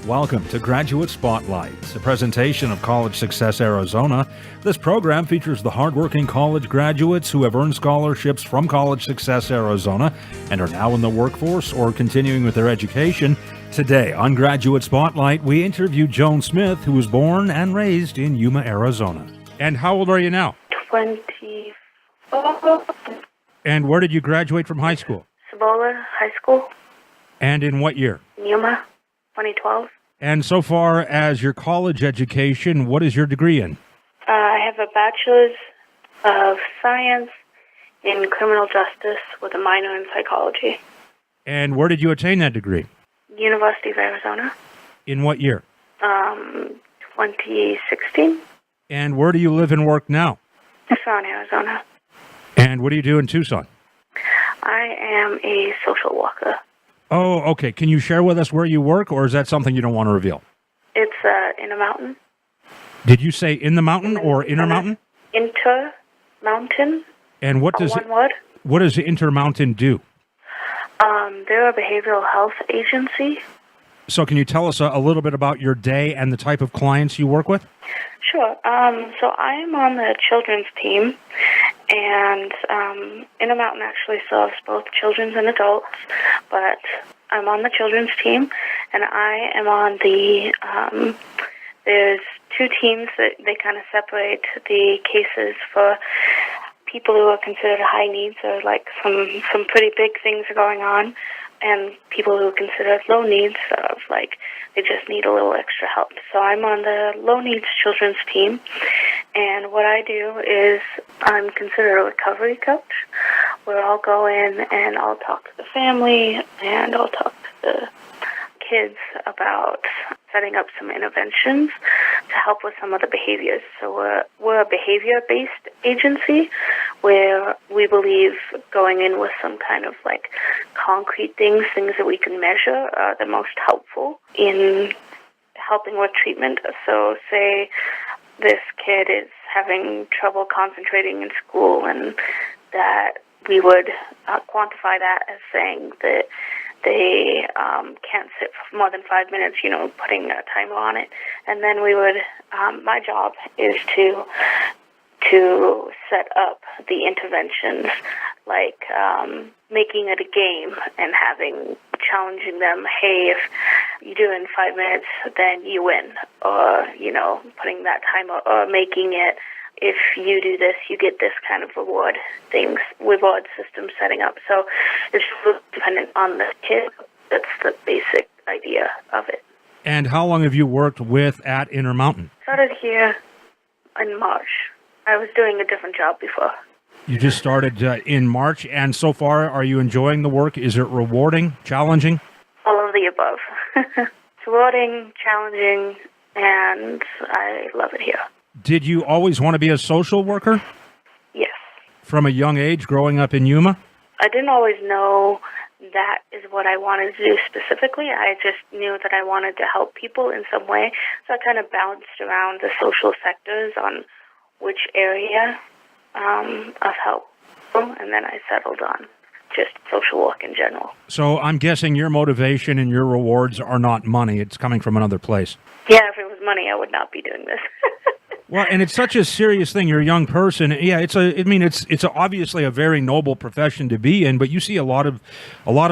Welcome to Graduate Spotlight, a presentation of College Success Arizona. This program features the hardworking college graduates who have earned scholarships from College Success Arizona and are now in the workforce or continuing with their education. Today on Graduate Spotlight, we interview Joan Smith, who was born and raised in Yuma, Arizona. And how old are you now? 24. And where did you graduate from high school? Cibola High School, And in what year? Yuma, 2012. And so far as your college education, what is your degree in? I have a bachelor's of science in criminal justice with a minor in psychology. And where did you attain that degree? University of Arizona, In what year? 2016. And where do you live and work now? Tucson, Arizona. And what do you do in Tucson? I am a social worker. Oh, okay. Can you share with us where you work, or is that something you don't want to reveal? It's Intermountain. Did you say in the mountain or Intermountain? Intermountain. And what does One word. what does Intermountain do? They're a behavioral health agency. So can you tell us a little bit about your day and the type of clients you work with? Sure. So I am on the children's team, and Intermountain actually serves both children and adults, but I'm on the children's team, and I am on the, there's two teams that they kind of separate the cases for people who are considered high needs, or like some pretty big things are going on, and people who are considered low needs, of like they just need a little extra help. So I'm on the low needs children's team, and what I do is I'm considered a recovery coach, where I'll go in and I'll talk to the family and I'll talk to the kids about setting up some interventions to help with some of the behaviors. So we're a behavior-based agency where we believe going in with some kind of like concrete things that we can measure are the most helpful in helping with treatment. So say this kid is having trouble concentrating in school, and that we would quantify that as saying that they can't sit for more than 5 minutes, putting a timer on it. And then we would, my job is to set up the interventions, like making it a game and challenging them, hey, if you do it in 5 minutes, then you win. Or, putting that timer, or making it, if you do this, you get this kind of reward system setting up. So it's really dependent on the kid. That's the basic idea of it. And how long have you worked at Intermountain? Started here in March. I was doing a different job before. You just started in March, and so far, are you enjoying the work? Is it rewarding, challenging? All of the above. It's rewarding, challenging, and I love it here. Did you always want to be a social worker? Yes. From a young age, growing up in Yuma? I didn't always know that is what I wanted to do specifically. I just knew that I wanted to help people in some way. So I kind of bounced around the social sectors on which area of help. And then I settled on just social work in general. So I'm guessing your motivation and your rewards are not money. It's coming from another place. Yeah, if it was money, I would not be doing this. Well, and it's such a serious thing. You're a young person. Yeah, it's obviously a very noble profession to be in, but you see a lot of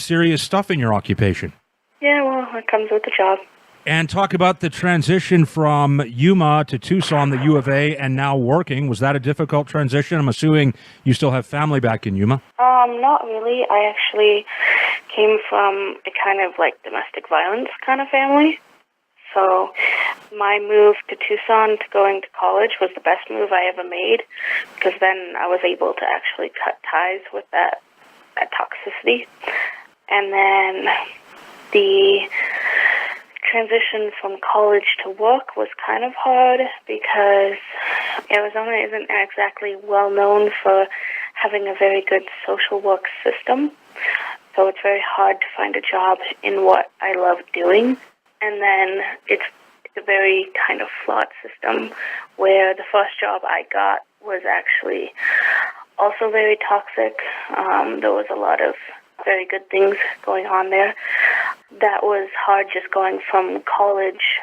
serious stuff in your occupation. Yeah, well, it comes with the job. And talk about the transition from Yuma to Tucson, the U of A, and now working. Was that a difficult transition? I'm assuming you still have family back in Yuma. Not really. I actually came from a kind of like domestic violence kind of family. So my move to Tucson to going to college was the best move I ever made, because then I was able to actually cut ties with that toxicity. And then the transition from college to work was kind of hard because Arizona isn't exactly well known for having a very good social work system. So it's very hard to find a job in what I love doing. And then it's a very kind of flawed system where the first job I got was actually also very toxic. There was a lot of very good things going on there. that was hard, just going from college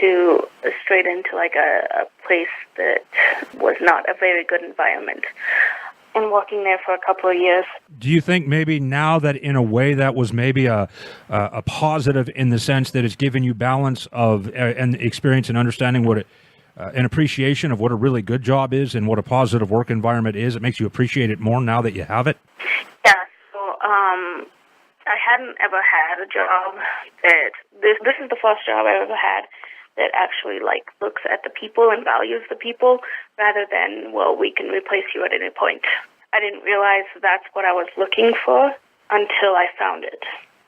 to straight into like a place that was not a very good environment, and working there for a couple of years. Do you think maybe now that in a way that was maybe a positive in the sense that it's given you balance of and experience and understanding what an appreciation of what a really good job is and what a positive work environment is? It makes you appreciate it more now that you have it? Yeah, so I hadn't ever had a job that, this is the first job I've ever had that actually like looks at the people and values the people rather than, well, we can replace you at any point. I didn't realize that's what I was looking for until I found it.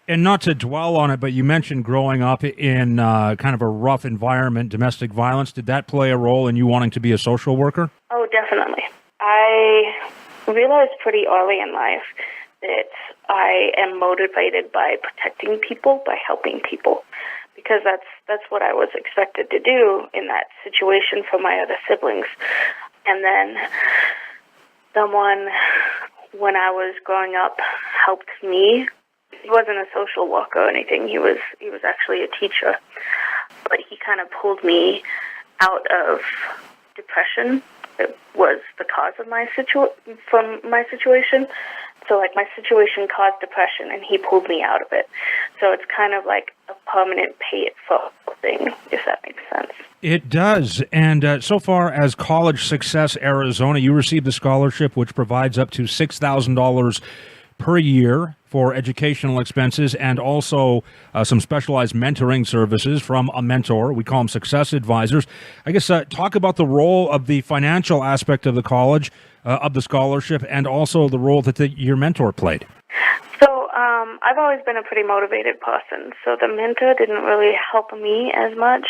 And not to dwell on it, but you mentioned growing up in kind of a rough environment, domestic violence. Did that play a role in you wanting to be a social worker? Oh, definitely. I realized pretty early in life that I am motivated by protecting people, by helping people, because that's what I was expected to do in that situation for my other siblings. And then someone, when I was growing up, helped me. He wasn't a social worker or anything. He was actually a teacher, but he kind of pulled me out of depression. It was the cause of my situation. So, like, my situation caused depression, and he pulled me out of it. So it's kind of like a permanent pay-it-forward thing, if that makes sense. It does. And so far as College Success Arizona, you received a scholarship which provides up to $6,000 per year for educational expenses and also some specialized mentoring services from a mentor. We call them success advisors. I guess talk about the role of the financial aspect of the college, of the scholarship, and also the role that your mentor played. So I've always been a pretty motivated person. So the mentor didn't really help me as much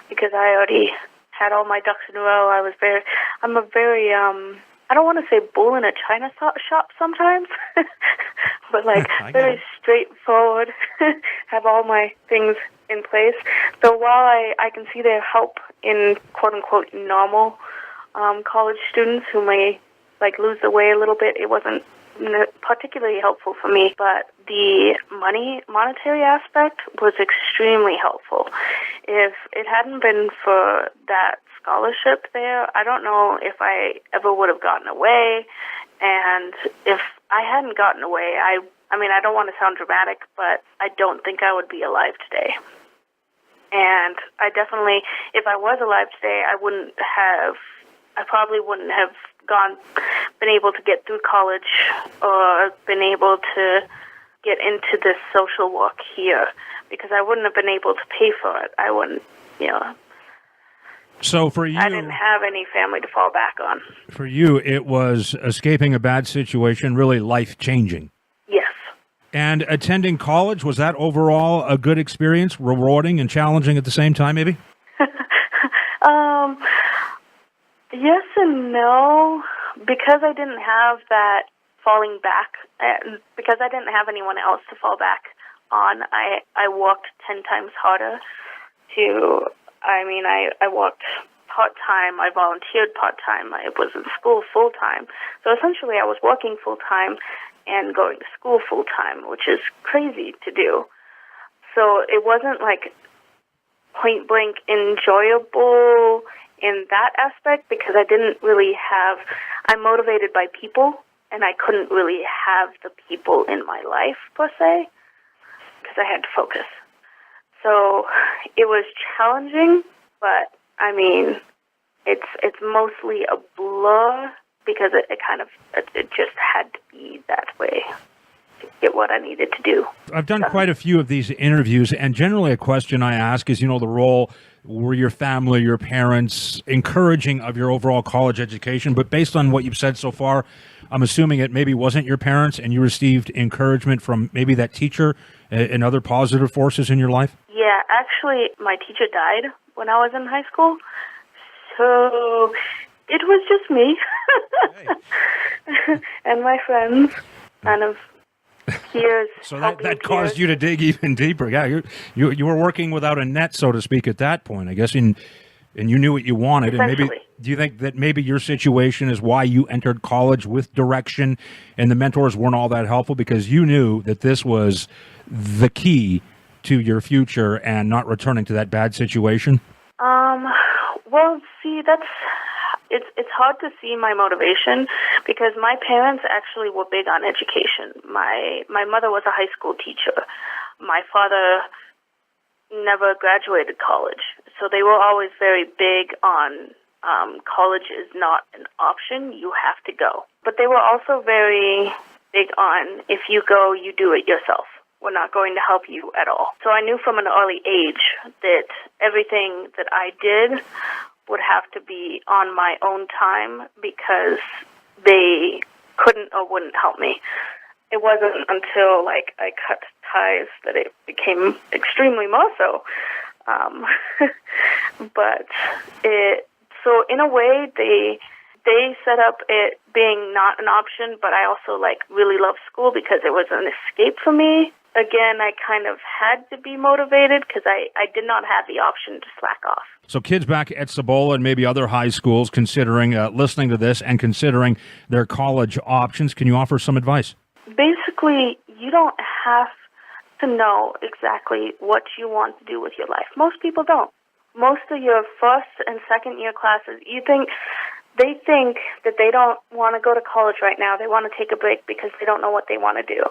because I already had all my ducks in a row. I'm a very I don't want to say bull in a china shop sometimes, but like very straightforward, have all my things in place. So while I can see their help in quote-unquote normal college students who may like lose their way a little bit, it wasn't particularly helpful for me, but the monetary aspect was extremely helpful. If it hadn't been for that scholarship there, I don't know if I ever would have gotten away. And if I hadn't gotten away, I mean, I don't want to sound dramatic, but I don't think I would be alive today. And I definitely, if I was alive today, I probably wouldn't have been able to get through college or been able to get into this social work here because I wouldn't have been able to pay for it. I wouldn't, So for you, I didn't have any family to fall back on. For you, it was escaping a bad situation, really life-changing. Yes. And attending college, was that overall a good experience, rewarding and challenging at the same time, maybe? Yes and no, because I didn't have that falling back, because I didn't have anyone else to fall back on, I worked 10 times harder I worked part-time, I volunteered part-time, I was in school full-time. So essentially I was working full-time and going to school full-time, which is crazy to do. So it wasn't like point-blank enjoyable in that aspect because I'm motivated by people, and I couldn't really have the people in my life, per se, because I had to focus. So it was challenging, but I mean, it's mostly a blur because it just had to be that way to get what I needed to do. I've done quite a few of these interviews, and generally a question I ask is, the role, were your family, your parents encouraging of your overall college education? But based on what you've said so far, I'm assuming it maybe wasn't your parents and you received encouragement from maybe that teacher and other positive forces in your life? Yeah, actually, my teacher died when I was in high school, so it was just me and my friends, kind of peers. So that caused you to dig even deeper. Yeah, you were working without a net, so to speak, at that point, I guess, and you knew what you wanted. And maybe do you think that maybe your situation is why you entered college with direction, and the mentors weren't all that helpful because you knew that this was the key to your future and not returning to that bad situation? Well, see, it's hard to see my motivation because my parents actually were big on education. My mother was a high school teacher. My father never graduated college, so they were always very big on college is not an option, you have to go. But they were also very big on if you go, you do it yourself. We're not going to help you at all. So I knew from an early age that everything that I did would have to be on my own time because they couldn't or wouldn't help me. It wasn't until I cut ties that it became extremely more so. So in a way they set up it being not an option, but I also really loved school because it was an escape for me. Again, I kind of had to be motivated because I did not have the option to slack off. So kids back at Cibola and maybe other high schools considering listening to this and considering their college options, can you offer some advice? Basically, you don't have to know exactly what you want to do with your life. Most people don't. Most of your first and second year classes, they think that they don't want to go to college right now. They want to take a break because they don't know what they want to do.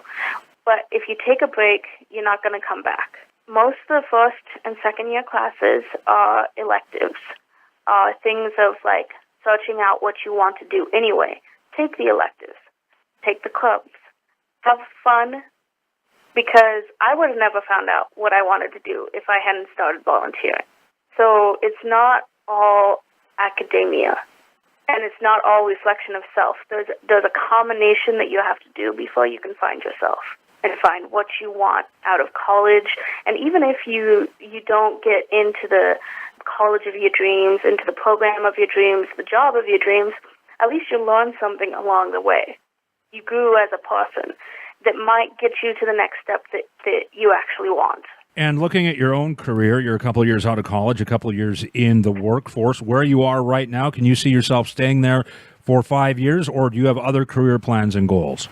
But if you take a break, you're not going to come back. Most of the first and second year classes are electives, things of searching out what you want to do anyway. Take the electives. Take the clubs. Have fun, because I would have never found out what I wanted to do if I hadn't started volunteering. So it's not all academia, and it's not all reflection of self. There's a combination that you have to do before you can find yourself and find what you want out of college. And even if you don't get into the college of your dreams, into the program of your dreams, the job of your dreams, at least you learn something along the way. You grew as a person that might get you to the next step that you actually want. And looking at your own career, you're a couple of years out of college, a couple of years in the workforce. Where you are right now, can you see yourself staying there for 5 years, or do you have other career plans and goals?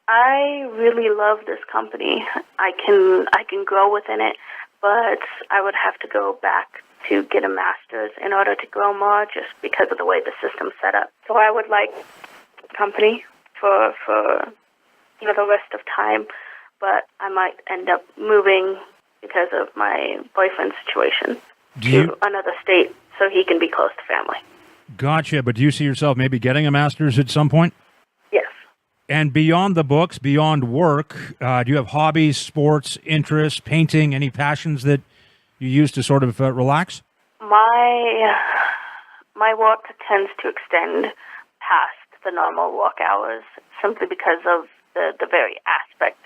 I really love this company. I can grow within it, but I would have to go back to get a master's in order to grow more just because of the way the system's set up. So I would like the company for the rest of time, but I might end up moving because of my boyfriend's situation to another state so he can be close to family. Gotcha, but do you see yourself maybe getting a master's at some point? Yes. And beyond the books, beyond work, do you have hobbies, sports, interests, painting, any passions that you use to sort of relax? My work tends to extend past the normal work hours simply because of the very aspect,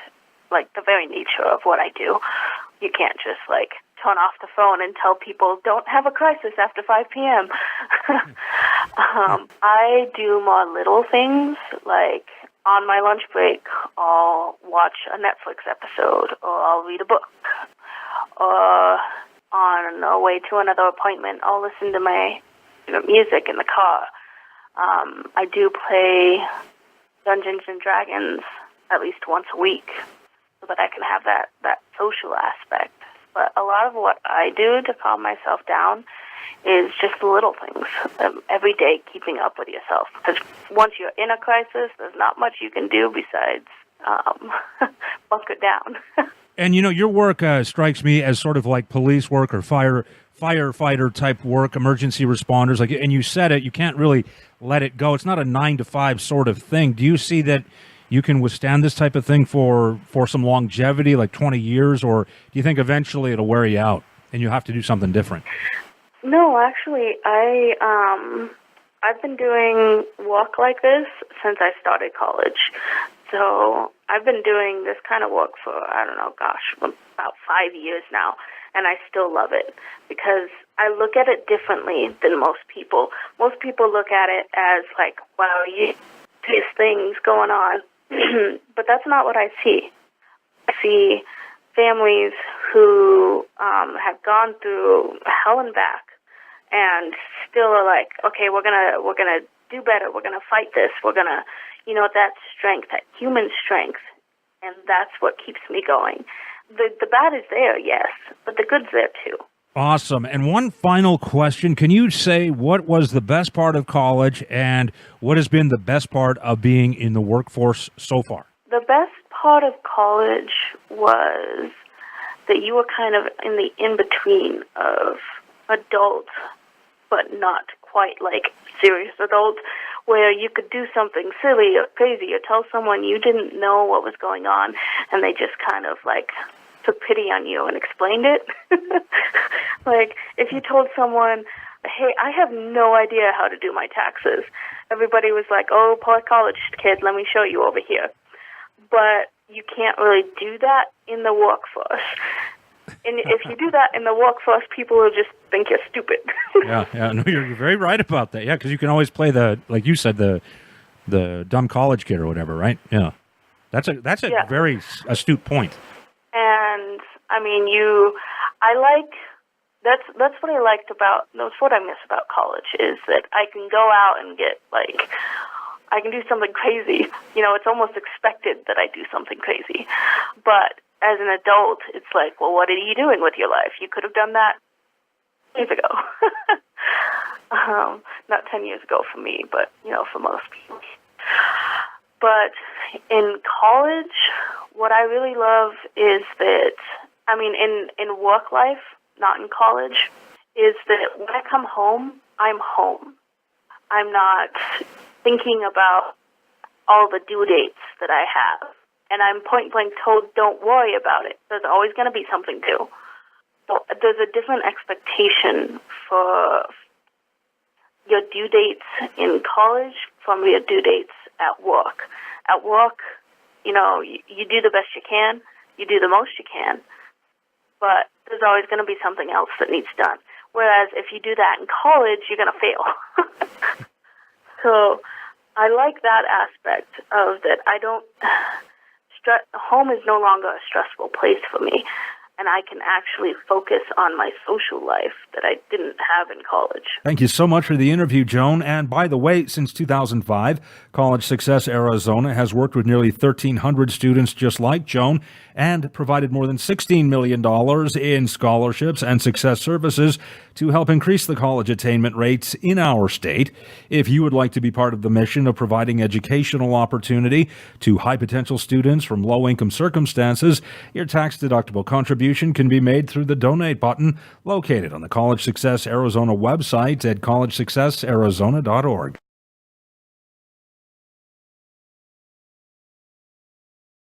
the very nature of what I do. You can't just turn off the phone and tell people don't have a crisis after 5 p.m. I do more little things, like on my lunch break I'll watch a Netflix episode, or I'll read a book, or on our way to another appointment I'll listen to my music in the car. I do play Dungeons and Dragons at least once a week so that I can have that social aspect. But a lot of what I do to calm myself down is just the little things. Every day keeping up with yourself. Because once you're in a crisis, there's not much you can do besides bunker down. And, your work strikes me as sort of like police work or firefighter type work, emergency responders. And you said it, you can't really let it go. It's not a 9-to-5 sort of thing. Do you see that you can withstand this type of thing for some longevity, like 20 years, or do you think eventually it'll wear you out and you have to do something different? No, actually, I've been doing work like this since I started college. So I've been doing this kind of work for, about 5 years now, and I still love it because I look at it differently than most people. Most people look at it as wow, these things going on. But that's not what I see. I see families who have gone through hell and back and still are okay, we're gonna do better. We're gonna fight this. We're gonna, that strength, that human strength, and that's what keeps me going. The bad is there, yes, but the good's there too. Awesome. And one final question. Can you say what was the best part of college and what has been the best part of being in the workforce so far? The best part of college was that you were kind of in the in-between of adult, but not quite like serious adult, where you could do something silly or crazy or tell someone you didn't know what was going on, and they just kind of like took pity on you and explained it. Like, if you told someone, hey, I have no idea how to do my taxes, everybody was like, oh, poor college kid, let me show you over here. But you can't really do that in the workforce. And if you do that in the workforce, people will just think you're stupid. Yeah, no, you're very right about that. Yeah, because you can always play like you said, the dumb college kid or whatever, right? Yeah, that's a very astute point. And I mean, that's what I liked about. That's what I miss about college is that I can go out and get I can do something crazy. It's almost expected that I do something crazy, but as an adult, it's like, well, what are you doing with your life? You could have done that years ago. Not 10 years ago for me, but, for most people. But in college, what I really love is that, in work life, not in college, is that when I come home, I'm home. I'm not thinking about all the due dates that I have. And I'm point-blank told, don't worry about it. There's always going to be something due. So there's a different expectation for your due dates in college from your due dates at work. At work, you do the best you can. You do the most you can. But there's always going to be something else that needs done. Whereas if you do that in college, you're going to fail. So I like that aspect of that. I don't... Home is no longer a stressful place for me, and I can actually focus on my social life that I didn't have in college. Thank you so much for the interview, Joan. And by the way, since 2005, College Success Arizona has worked with nearly 1,300 students just like Joan and provided more than $16 million in scholarships and success services to help increase the college attainment rates in our state. If you would like to be part of the mission of providing educational opportunity to high-potential students from low-income circumstances, your tax-deductible contribution can be made through the Donate button located on the College Success Arizona website at collegesuccessarizona.org.